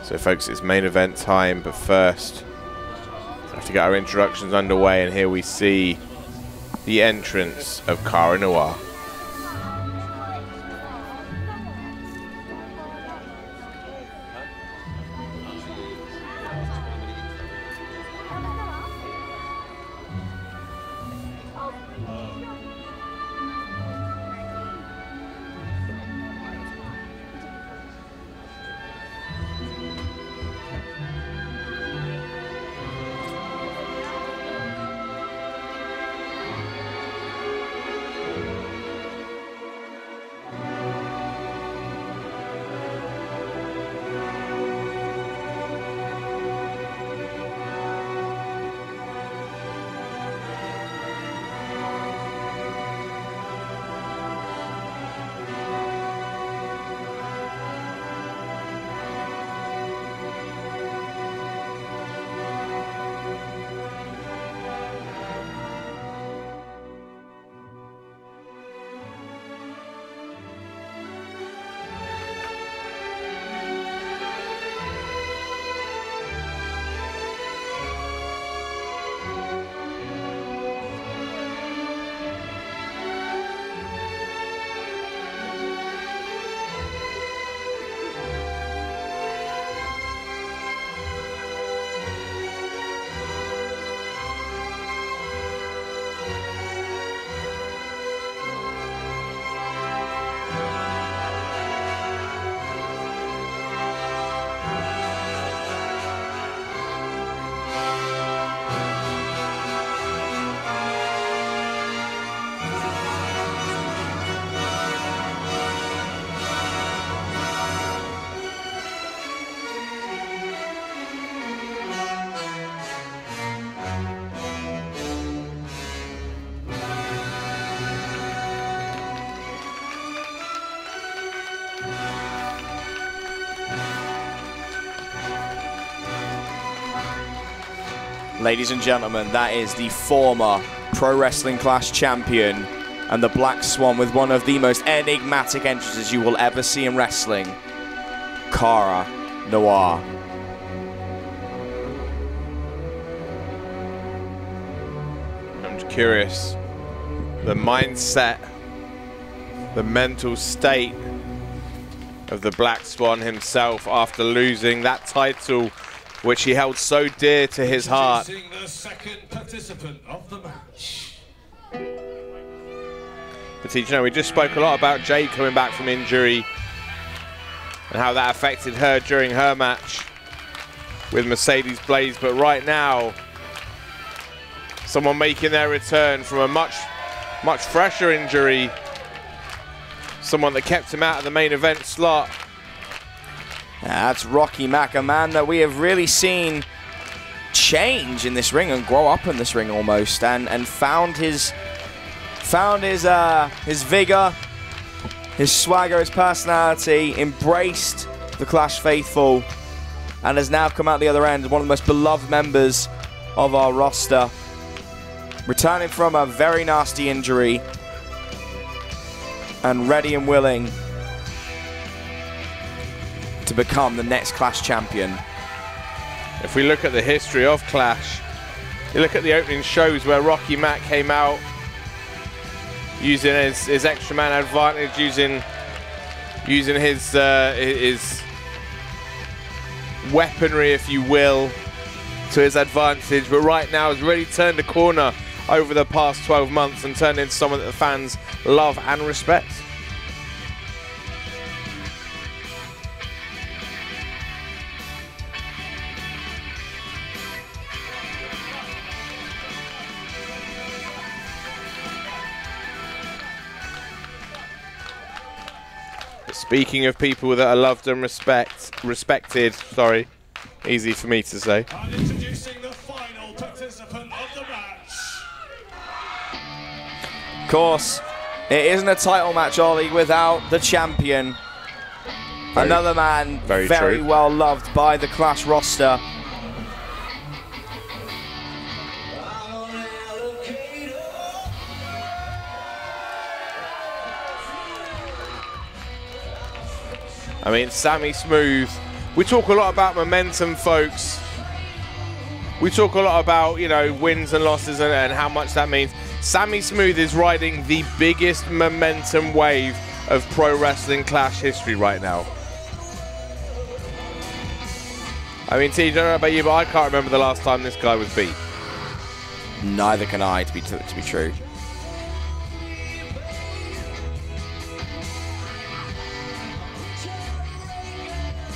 So folks, it's main event time, but first we have to get our introductions underway, and here we see the entrance of Cara Noir. Ladies and gentlemen, that is the former Pro Wrestling Clash champion and the Black Swan with one of the most enigmatic entrances you will ever see in wrestling, Cara Noir. I'm curious, the mindset, the mental state of the Black Swan himself after losing that title which he held so dear to his heart. The second participant of the match. But you know, we just spoke a lot about Jade coming back from injury and how that affected her during her match with Mercedes Blaze. But right now, someone making their return from a much fresher injury, someone that kept him out of the main event slot. That's Rocky Mack, a man that we have really seen change in this ring and grow up in this ring almost, and found his vigor, his swagger, his personality, embraced the Clash faithful, and has now come out the other end as one of the most beloved members of our roster, returning from a very nasty injury and ready and willing to become the next Clash champion. If we look at the history of Clash, you look at the opening shows where Rocky Mack came out using his extra man advantage, using his weaponry, if you will, to his advantage. But right now has really turned a corner over the past 12 months and turned into someone that the fans love and respect. Speaking of people that are loved and respected, sorry, easy for me to say. And introducing the final participant of the match. Of course, it isn't a title match, Ollie, without the champion. Another man very well loved by the Clash roster. I mean, Sammy Smooth We talk a lot about momentum, folks. We talk a lot about, you know, wins and losses and how much that means. Sammy Smooth is riding the biggest momentum wave of pro wrestling Clash history right now. I mean, T, I don't know about you, but I can't remember the last time this guy was beat. Neither can I, to be true.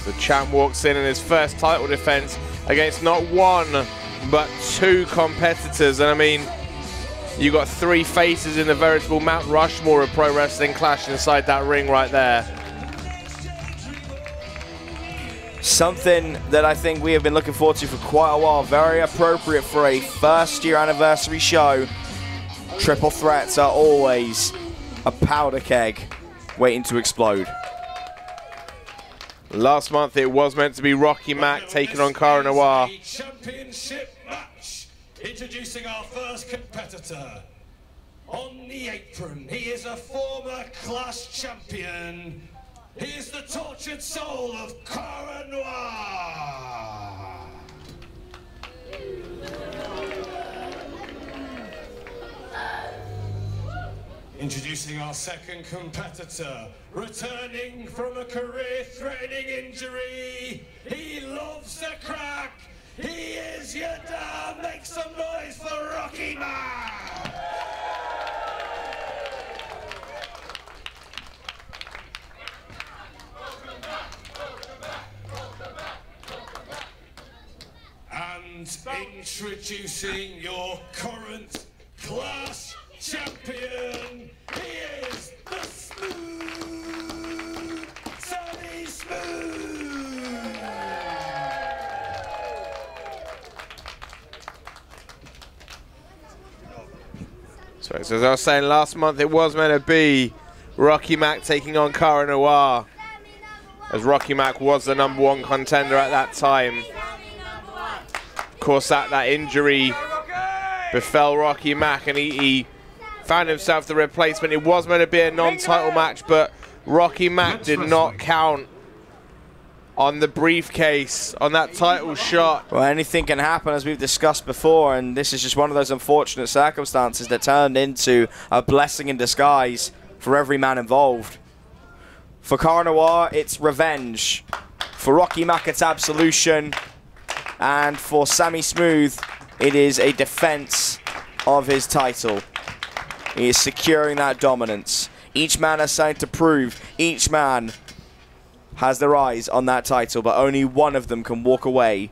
The champ walks in his first title defense against not one, but two competitors. And I mean, you got three faces in the veritable Mount Rushmore of pro wrestling Clash inside that ring right there. Something that I think we have been looking forward to for quite a while. Very appropriate for a first-year anniversary show. Triple threats are always a powder keg waiting to explode. Last month it was meant to be Rocky Mac taking on Cara Noir. Championship match. Introducing our first competitor. On the apron, he is a former Clash champion. He is the tortured soul of Cara Noir. Introducing our second competitor, returning from a career-threatening injury. He loves the crack. He is your dad. Make some noise for Rocky Man. And introducing your current Clash champion, he is the Smooth, Sammy Smooth. So as I was saying, last month it was meant to be Rocky Mac taking on Cara Noir, as Rocky Mac was the #1 contender at that time. Of course, that injury befell Rocky Mac, and he found himself the replacement. It was meant to be a non-title match, but Rocky Mac did not count on the briefcase, on that title shot. Well, anything can happen, as we've discussed before, and this is just one of those unfortunate circumstances that turned into a blessing in disguise for every man involved. For Cara Noir, it's revenge. For Rocky Mac, it's absolution. And for Sammy Smooth, it is a defense of his title. He is securing that dominance. Each man has something to prove. Each man has their eyes on that title, but only one of them can walk away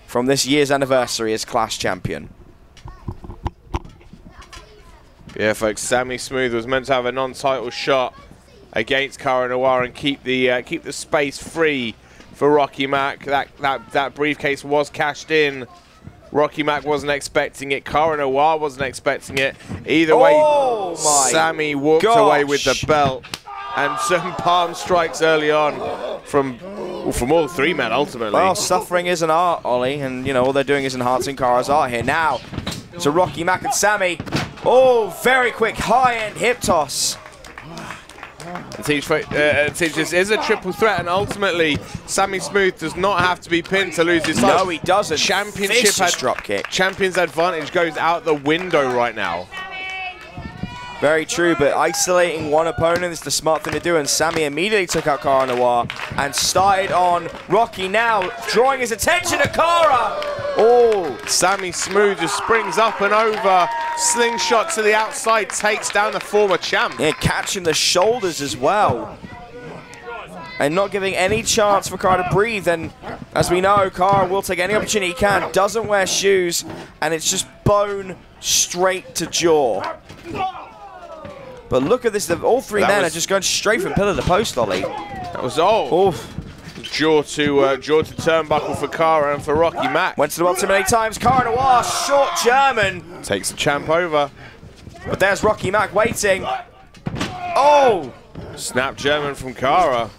from this year's anniversary as Clash champion. Yeah, folks, Sammy Smooth was meant to have a non-title shot against Cara Noir and keep the space free for Rocky Mac. That briefcase was cashed in. Rocky Mac wasn't expecting it. Cara Noir wasn't expecting it. Either way, Sammy walked away with the belt. And some palm strikes early on from all three men, ultimately. Well, suffering is an art, Ollie. And, you know, all they're doing is enhancing Cara's art here. Now, to Rocky Mac and Sammy. Oh, very quick high-end hip toss. This is a triple threat, and ultimately, Sammy Smooth does not have to be pinned to lose his title. No, he doesn't. Championship drop kick. Champion's advantage goes out the window right now. Very true, but isolating one opponent is the smart thing to do, and Sammy immediately took out Cara Noir and started on Rocky now, drawing his attention to Cara. Oh, Sammy Smooth just springs up and over, slingshot to the outside, takes down the former champ. Yeah, catching the shoulders as well. And not giving any chance for Cara to breathe, and as we know, Cara will take any opportunity he can, doesn't wear shoes, and it's just bone straight to jaw. But look at this, all three men are just going straight from pillar to post, Ollie. That was all. Jaw to turnbuckle for Cara and for Rocky Mac. Went to the well too many times. Cara Noir, short German. Takes the champ over. But there's Rocky Mac waiting. Oh! Snap German from Cara.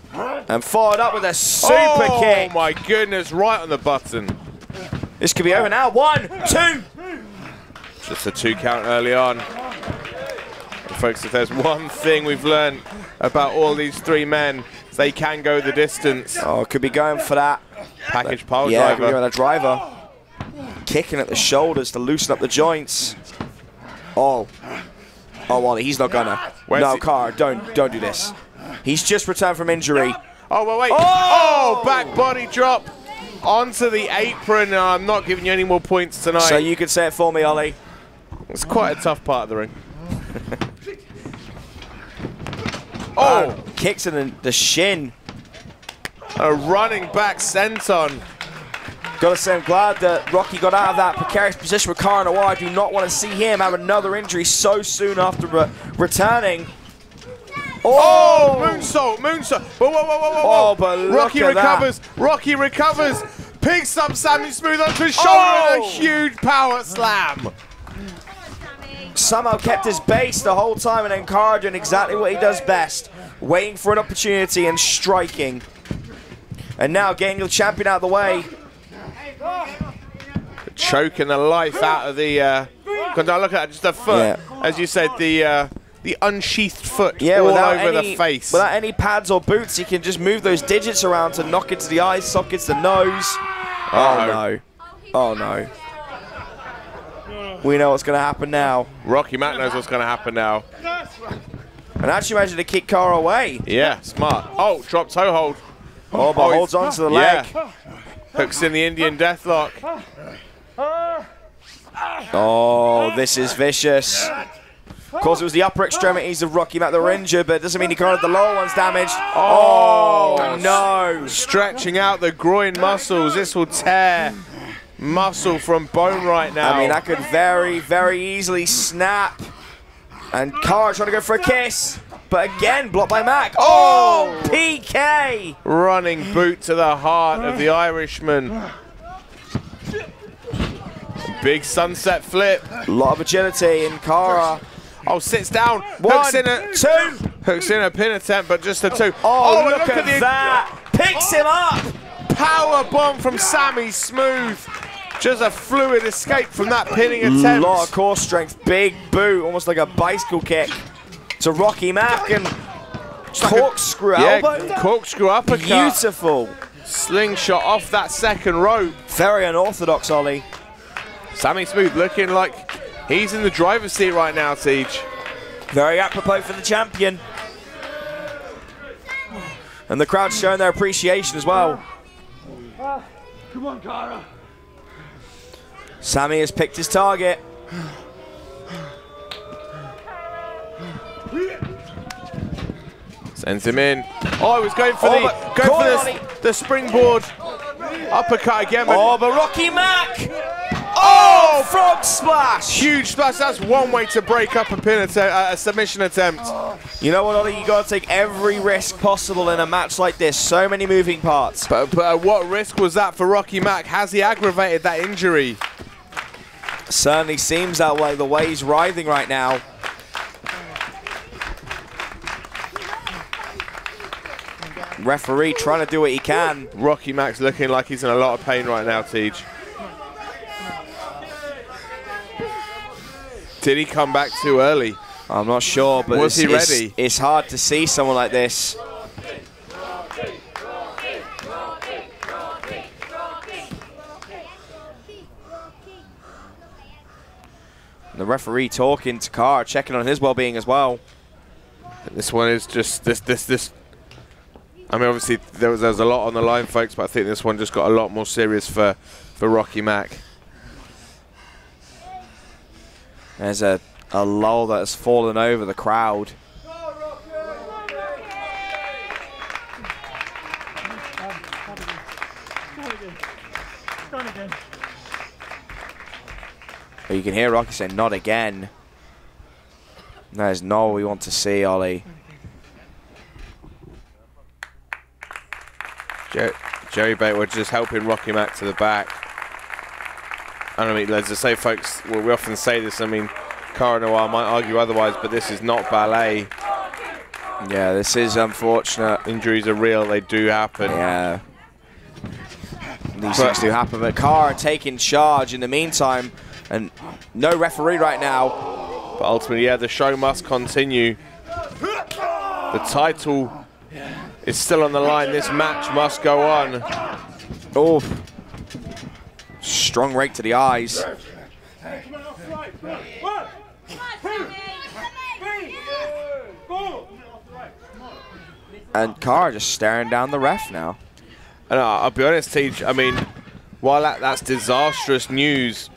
And followed up with a super kick. Oh my goodness, right on the button. This could be over now. 1, 2. Just a 2 count early on. Folks, if there's one thing we've learned about all these three men, they can go the distance. Oh, could be going for that Package pile yeah, driver. Yeah, driver. Kicking at the shoulders to loosen up the joints. Oh, Ollie, he's not gonna. No, Cara, don't do this. He's just returned from injury. Oh, well, wait. Oh, back body drop onto the apron. I'm not giving you any more points tonight. So you could say it for me, Ollie. It's quite a tough part of the ring. Oh! Kicks in the shin. A running back senton. Gotta say, I'm glad that Rocky got out of that precarious position with Cara Noir. I do not want to see him have another injury so soon after returning. Oh, moonsault, moonsault. Whoa, whoa, whoa, whoa, whoa. Oh, but Rocky look at recovers. that. Rocky recovers. Picks up Sammy Smooth onto his shoulder and a huge power slam. Somehow kept his base the whole time, and then Cara doing exactly what he does best, waiting for an opportunity and striking. And now getting the champion out of the way. Choking the life out of the. Look at that, just a foot. Yeah. As you said, the unsheathed foot Yeah, all without over any, the face. Without any pads or boots, he can just move those digits around to knock into the eye sockets, the nose. Oh no. Oh no. We know what's going to happen now. Rocky Mac knows what's going to happen now. And actually managed to kick Cara away. Yeah, smart. Oh, drop toe hold. Oh, but holds on to the leg. Yeah. Hooks in the Indian deathlock. Oh, this is vicious. Of course, it was the upper extremities of Rocky Mac that were injured, but it doesn't mean he can't have the lower ones damaged. Oh, no. Stretching out the groin muscles. This will tear muscle from bone right now. I mean, that could very, very easily snap. And Cara trying to go for a kiss. But again, blocked by Mac. Oh, PK! Running boot to the heart of the Irishman. Big sunset flip. A lot of agility in Cara. Oh, sits down. One, hooks in a two. Hooks in a pin attempt, but just a two. Oh, look at that. Picks him up. Power bomb from Sammy Smooth. Just a fluid escape from that pinning attempt. A lot of core strength. Big boot, almost like a bicycle kick to Rocky Mac, and corkscrew elbow. Yeah, corkscrew uppercut. Beautiful. Slingshot off that second rope. Very unorthodox, Ollie. Sammy Smooth looking like he's in the driver's seat right now, Teach. Very apropos for the champion. And the crowd's showing their appreciation as well. Come on, Cara. Sammy has picked his target. Sends him in. Oh, he was going for the springboard uppercut again. Oh, but Rocky Mac! Oh, frog splash! Huge splash. That's one way to break up a pin attempt, a submission attempt. You know what, Ollie? You got to take every risk possible in a match like this. So many moving parts. But what risk was that for Rocky Mac? Has he aggravated that injury? Certainly seems that way, the way he's writhing right now. Referee trying to do what he can. Rocky Mac's looking like he's in a lot of pain right now, Teach. Did he come back too early? I'm not sure, but was he ready? It's hard to see someone like this. And the referee talking to Cara, checking on his well-being as well. This one is just this. I mean, obviously there's a lot on the line, folks, but I think this one just got a lot more serious for Rocky Mac. There's a lull that has fallen over the crowd. But you can hear Rocky saying, "Not again." That is not what we want to see, Ollie. Jerry Batewood just helping Rocky Mac to the back. I don't mean, as I say, folks, well, we often say this. I mean, Cara Noir might argue otherwise, but this is not ballet. Yeah, this is unfortunate. Injuries are real; they do happen. Yeah, these things do happen. But Cara taking charge in the meantime, and no referee right now. But ultimately, yeah, the show must continue. The title is still on the line. This match must go on. Oh. Strong rake to the eyes. And Cara just staring down the ref now. And I'll be honest, Teach, I mean, while that's disastrous news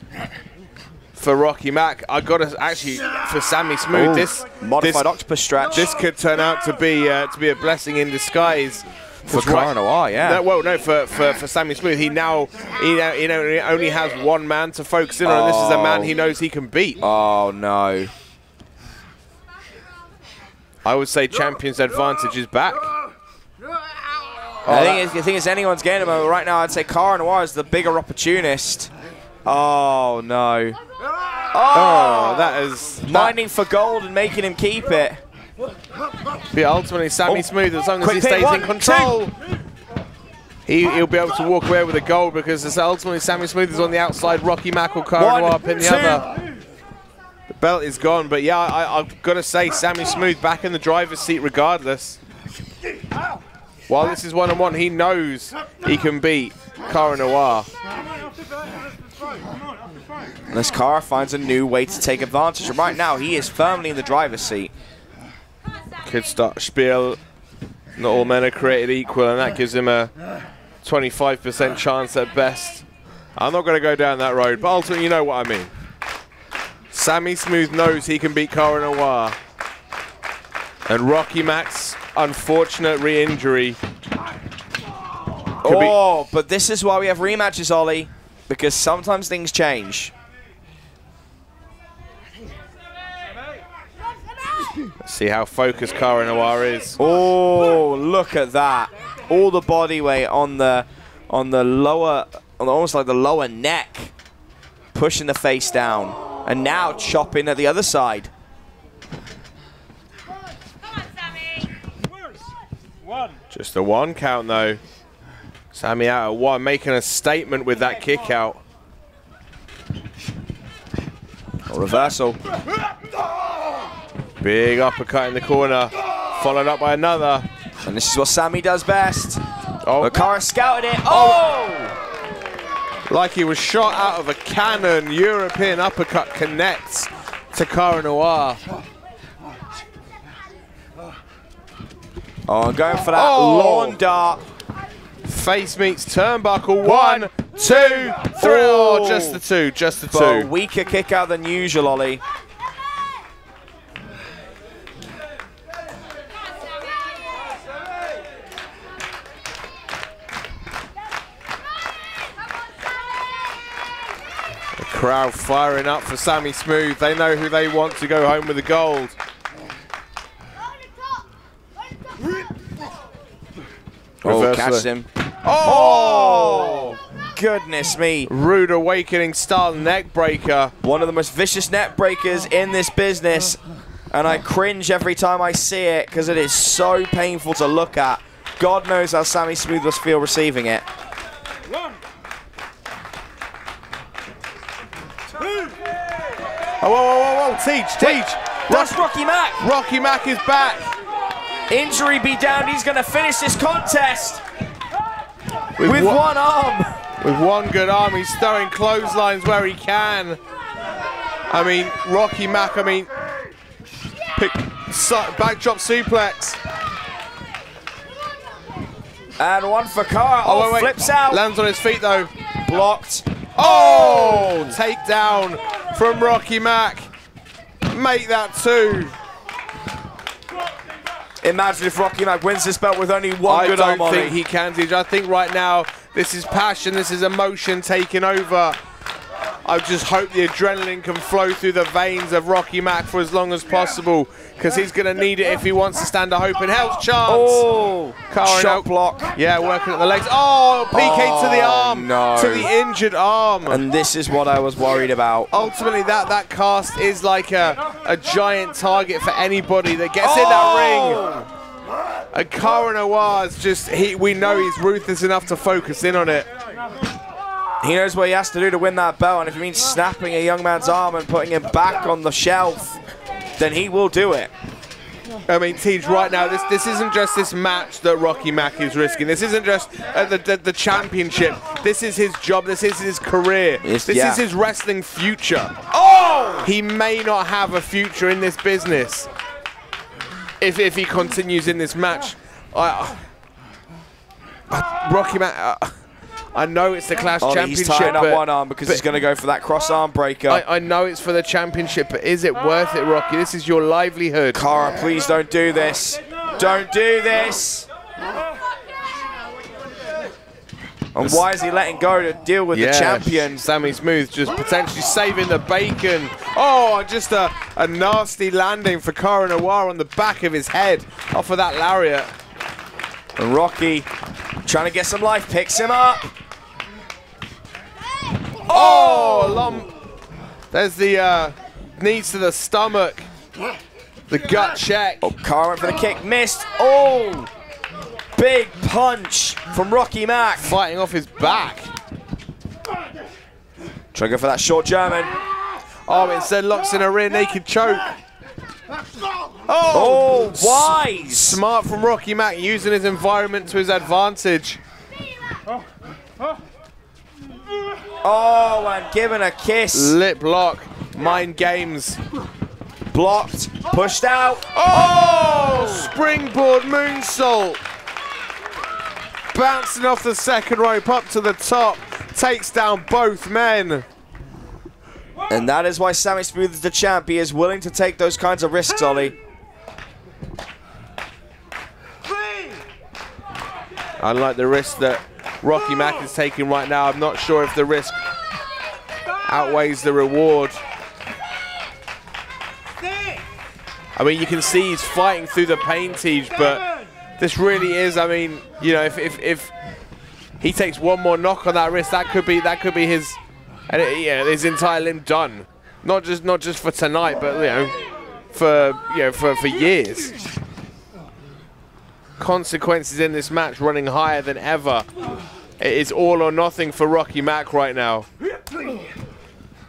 for Rocky Mac, I got to actually, for Sammy Smooth, this modified octopus stretch. This could turn out to be a blessing in disguise. For Cara Noir, yeah. No, well, no, for Sammy Smooth, he only has one man to focus in on. This is a man he knows he can beat. Oh, no. I would say champion's advantage is back. I think it's anyone's game, but right now I'd say Cara Noir is the bigger opportunist. Oh, no. Oh, that is... Mining for gold and making him keep it. But ultimately, Sammy Smooth, as long as he stays in control, he'll be able to walk away with the gold, because ultimately Sammy Smooth is on the outside. Rocky Mac or Cara Noir pin the other. The belt is gone, but yeah, I've got to say Sammy Smooth back in the driver's seat regardless. While this is one-on-one, he knows he can beat Cara Noir. Unless Cara finds a new way to take advantage. And right now, he is firmly in the driver's seat. Could start spiel. Not all men are created equal, and that gives him a 25% chance at best. I'm not going to go down that road, but ultimately, you know what I mean. Sammy Smooth knows he can beat Cara Noir. And Rocky Mac's unfortunate re-injury. Oh, but this is why we have rematches, Ollie. Because sometimes things change. Let's see how focused Cara Noir is. Oh, look at that. All the body weight on the lower, almost like the lower neck. Pushing the face down. And now chopping at the other side. Just a one count though. Sammy out at one, making a statement with that kick out. A reversal. Big uppercut in the corner, followed up by another. And this is what Sammy does best. Oh, Cara scouted it. Oh! Like he was shot out of a cannon. European uppercut connects to Cara Noir. Oh, I'm going for that lawn dart. Face meets turnbuckle. 1, 2, 3. Oh, just the two, just the But two. weaker kick out than usual, Ollie. The crowd firing up for Sammy Smooth. They know who they want to go home with the gold. Oh, catch him. Oh! Goodness me. Rude awakening style neck breaker. One of the most vicious neck breakers in this business. And I cringe every time I see it because it is so painful to look at. God knows how Sammy Smooth must feel receiving it. 1, 2. Oh, whoa, Teach. That's Rocky Mac. Rocky Mac is back. Injury be down, he's going to finish this contest with one arm. With one good arm, he's throwing clotheslines where he can. I mean, Rocky Mac, backdrop suplex. And one for Cara. Oh, wait. Flips out. Lands on his feet though. Blocked. Oh, takedown from Rocky Mac. Make that 2. Imagine if Rocky Mac wins this belt with only one good arm on it. I don't think he can, Teach. I think right now this is passion, this is emotion taking over. I just hope the adrenaline can flow through the veins of Rocky Mac for as long as possible, because he's going to need it if he wants to stand a hope in health chance. Oh, shot block. Yeah, working at the legs. Oh, PK to the arm, no. to the injured arm. And this is what I was worried about. Ultimately, that cast is like a giant target for anybody that gets in that ring. And Cara Noir is just, we know he's ruthless enough to focus in on it. He knows what he has to do to win that belt, and if it means snapping a young man's arm and putting him back on the shelf, then he will do it. I mean, Tej, right now, this isn't just this match that Rocky Mack is risking. This isn't just the championship. This is his job. This is his career. This is his wrestling future. Oh! He may not have a future in this business if he continues in this match. Rocky Mack, I know it's the Clash Championship. He's tying up one arm because he's going to go for that cross arm breaker. I know it's for the championship, but is it worth it, Rocky? This is your livelihood. Cara, please don't do this. Don't do this. And why is he letting go to deal with the champion? Sammy Smooth just potentially saving the bacon. Oh, just a nasty landing for Cara Noir on the back of his head off of that lariat. And Rocky, trying to get some life, picks him up. Oh, there's the knees to the stomach. The gut check. Oh, Cara went for the kick, missed. Oh, big punch from Rocky Mack. Fighting off his back. Trying to go for that short German. Oh, instead locks in a rear naked choke. Oh, wise. Smart from Rocky Mack, using his environment to his advantage. Oh, and given a kiss. Lip lock, mind games. Blocked, pushed out. Oh, springboard moonsault. Bouncing off the second rope up to the top. Takes down both men. And that is why Sammy Smooth is the champ. He is willing to take those kinds of risks, Ollie. Unlike the risk that Rocky Mack is taking right now, I'm not sure if the risk outweighs the reward. I mean, you can see he's fighting through the pain, Tej, but this really is, I mean, you know, if he takes one more knock on that wrist, that could be his, his entire limb done. Not just for tonight, but for years. Consequences in this match running higher than ever. It is all or nothing for Rocky Mack right now.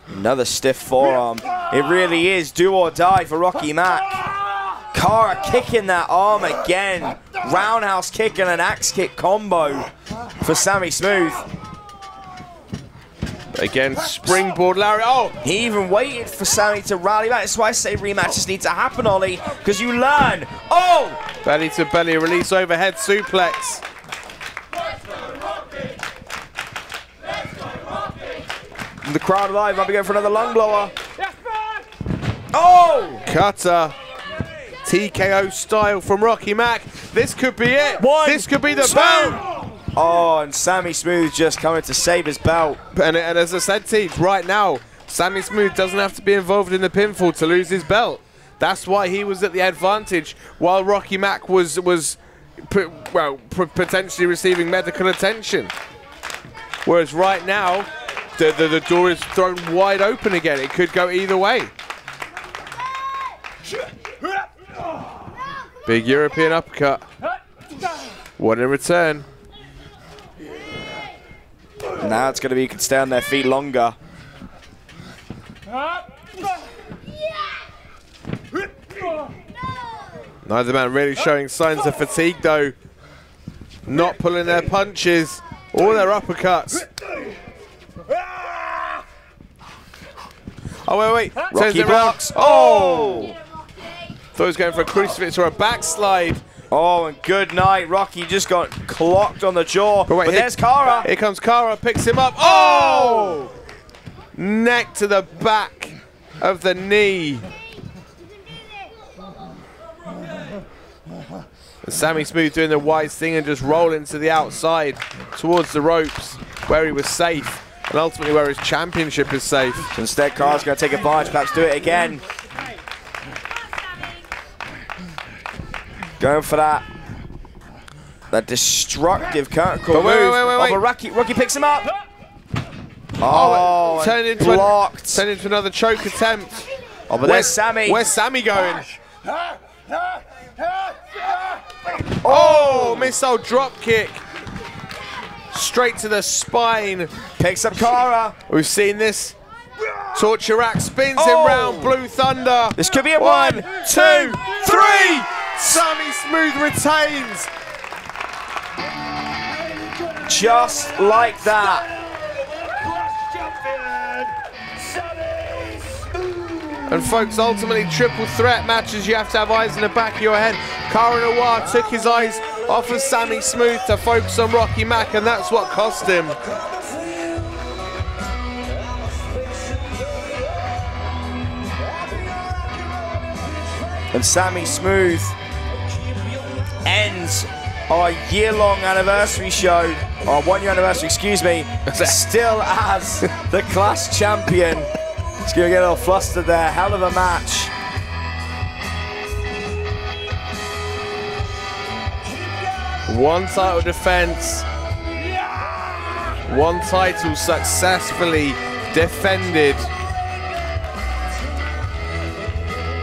Another stiff forearm. It really is do or die for Rocky Mack. Cara kicking that arm again. Roundhouse kick and an axe kick combo for Sammy Smooth. Again, springboard lariat. Oh! He even waited for Sammy to rally back. That's why I say rematches need to happen, Ollie, because you learn. Oh! Belly to belly, release overhead suplex. The crowd alive, might be going for another lung blower. Oh! Cutter. TKO style from Rocky Mack. This could be it. This could be the belt. Oh, and Sammy Smooth just coming to save his belt. And as I said, Tej, right now, Sammy Smooth doesn't have to be involved in the pinfall to lose his belt. That's why he was at the advantage while Rocky Mack was potentially receiving medical attention. Whereas right now, the door is thrown wide open again. It could go either way. Big European uppercut. One in return. Now it's going to be you can stay on their feet longer. Neither man really showing signs of fatigue though. Not pulling their punches or their uppercuts. Oh, wait. Rocky blocks. Oh! Thought he was going for a crucifix or a backslide. Oh, and good night. Rocky just got clocked on the jaw. But there's Cara. Here comes Cara, picks him up. Oh! Neck to the back of the knee. And Sammy Smooth doing the wise thing and just rolling to the outside towards the ropes where he was safe and ultimately where his championship is safe. So instead, Cara's going to take advantage, perhaps do it again. Going for that destructive curtain move. Wait. But Rocky picks him up. Oh, turned into blocked. Turned into another choke attempt. Oh, but there's Sammy. Where's Sammy going? Oh, missile drop kick. Straight to the spine. Picks up Cara. We've seen this. Torture rack spins him round. Blue Thunder. This could be a 1, 2, 3. 3! Sammy Smooth retains. Just like that. And folks, ultimately triple threat matches, you have to have eyes in the back of your head. Cara Noir took his eyes off of Sammy Smooth to focus on Rocky Mack, and that's what cost him. And Sammy Smooth ends our year-long anniversary show, our 1 year anniversary, excuse me, still as the Clash champion. He's going to get a little flustered there. Hell of a match. One title defense, one title successfully defended.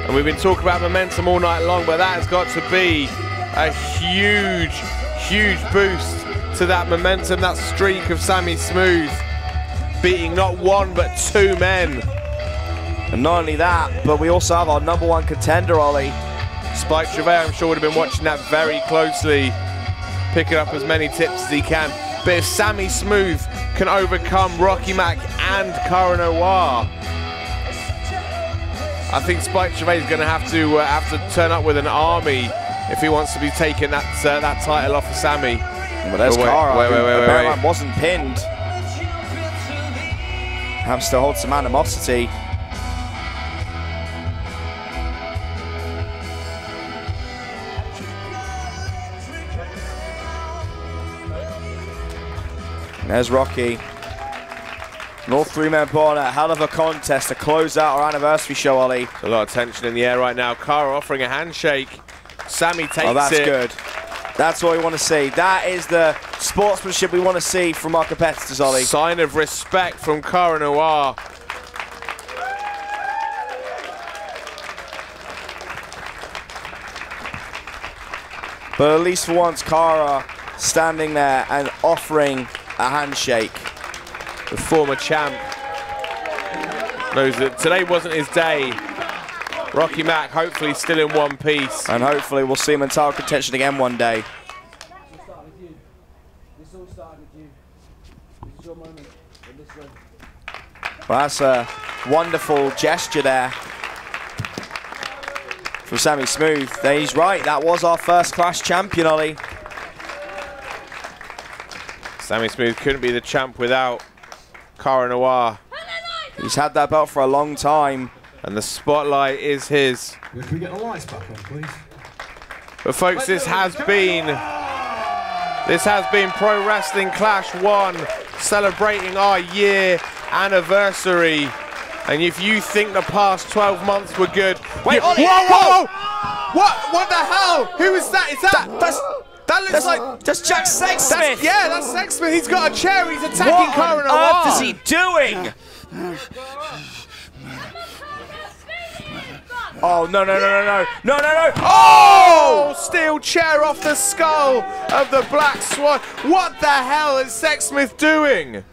And we've been talking about momentum all night long, but that has got to be a huge, huge boost to that momentum, that streak of Sammy Smooth beating not 1 but 2 men. And not only that, but we also have our #1 contender, Ollie. Spike Trevor, I'm sure, would have been watching that very closely, picking up as many tips as he can. But if Sammy Smooth can overcome Rocky Mack and Cara Noir, I think Spike Trevor is going to have to turn up with an army if he wants to be taking that title off of Sammy. But there's Cara, wait. Wasn't pinned. Hamster holds some animosity. There's Rocky. An all 3-man put on a hell of a contest to close out our anniversary show, Ollie. A lot of tension in the air right now. Cara offering a handshake. Sammy takes it. Oh, that's good. That's what we want to see. That is the sportsmanship we want to see from our competitors, Ollie. Sign of respect from Cara Noir. But at least for once, Cara standing there and offering a handshake. The former champ knows that today wasn't his day. Rocky Mack hopefully still in one piece. And hopefully we'll see him in title contention again one day. Well, that's a wonderful gesture there from Sammy Smooth. He's right, that was our first Clash champion, Ollie. Sammy Smooth couldn't be the champ without Cara Noir. He's had that belt for a long time. And the spotlight is his. Can we get the lights back on, please? But folks, this has been Pro Wrestling Clash 1, celebrating our year anniversary. And if you think the past 12 months were good, wait, Ollie, whoa! What the hell? Who is that? Is that looks like that's Jack Sexsmith. That's Sexsmith. He's got a chair. He's attacking Cara Noir. What on earth is he doing? Oh, no. Oh! Steel chair off the skull of the Black Swan. What the hell is Sexsmith doing?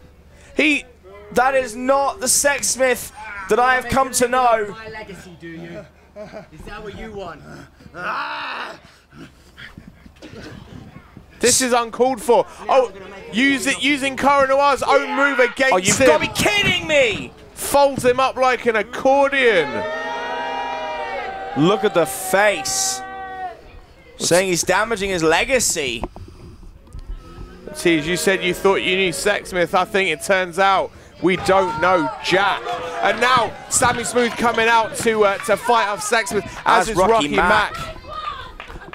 That is not the Sexsmith that I have come to know. My legacy, do you? Is that what you want? This is uncalled for. Oh, using Cara Noir's own move against him. Oh, you've got to be kidding me! Folds him up like an accordion. Look at the face. Saying he's damaging his legacy. Tease, you said you thought you knew Sexsmith. I think it turns out we don't know Jack. And now Sammy Smooth coming out to fight off Sexsmith, as is Rocky Mack.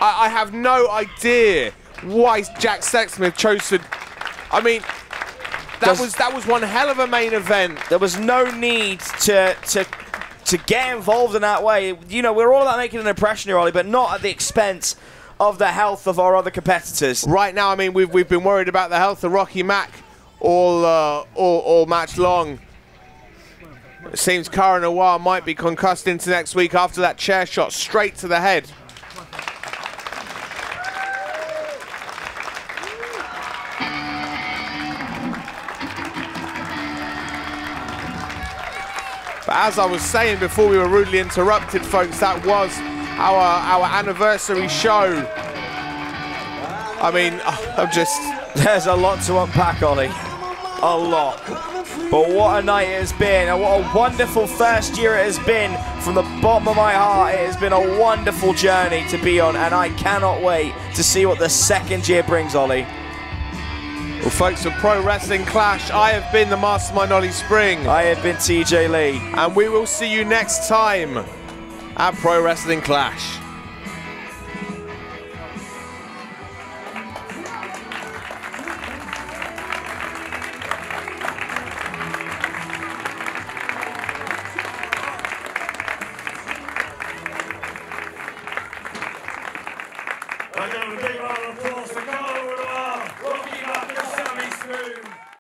I have no idea why Jack Sexsmith chose to. I mean, that was one hell of a main event. There was no need to get involved in that way. You know, we're all about making an impression here, Ollie, but not at the expense of the health of our other competitors. Right now, I mean, we've been worried about the health of Rocky Mack all match long. It seems Cara Noir might be concussed into next week after that chair shot straight to the head. But as I was saying before we were rudely interrupted, folks, that was our anniversary show. I mean, I'm just... There's a lot to unpack, Ollie. A lot. But what a night it has been, and what a wonderful first year it has been. From the bottom of my heart, it has been a wonderful journey to be on, and I cannot wait to see what the second year brings, Ollie. Well, folks, for Pro Wrestling Clash, I have been the Mastermind Ollie Spring. I have been TJ Lee. And we will see you next time at Pro Wrestling Clash.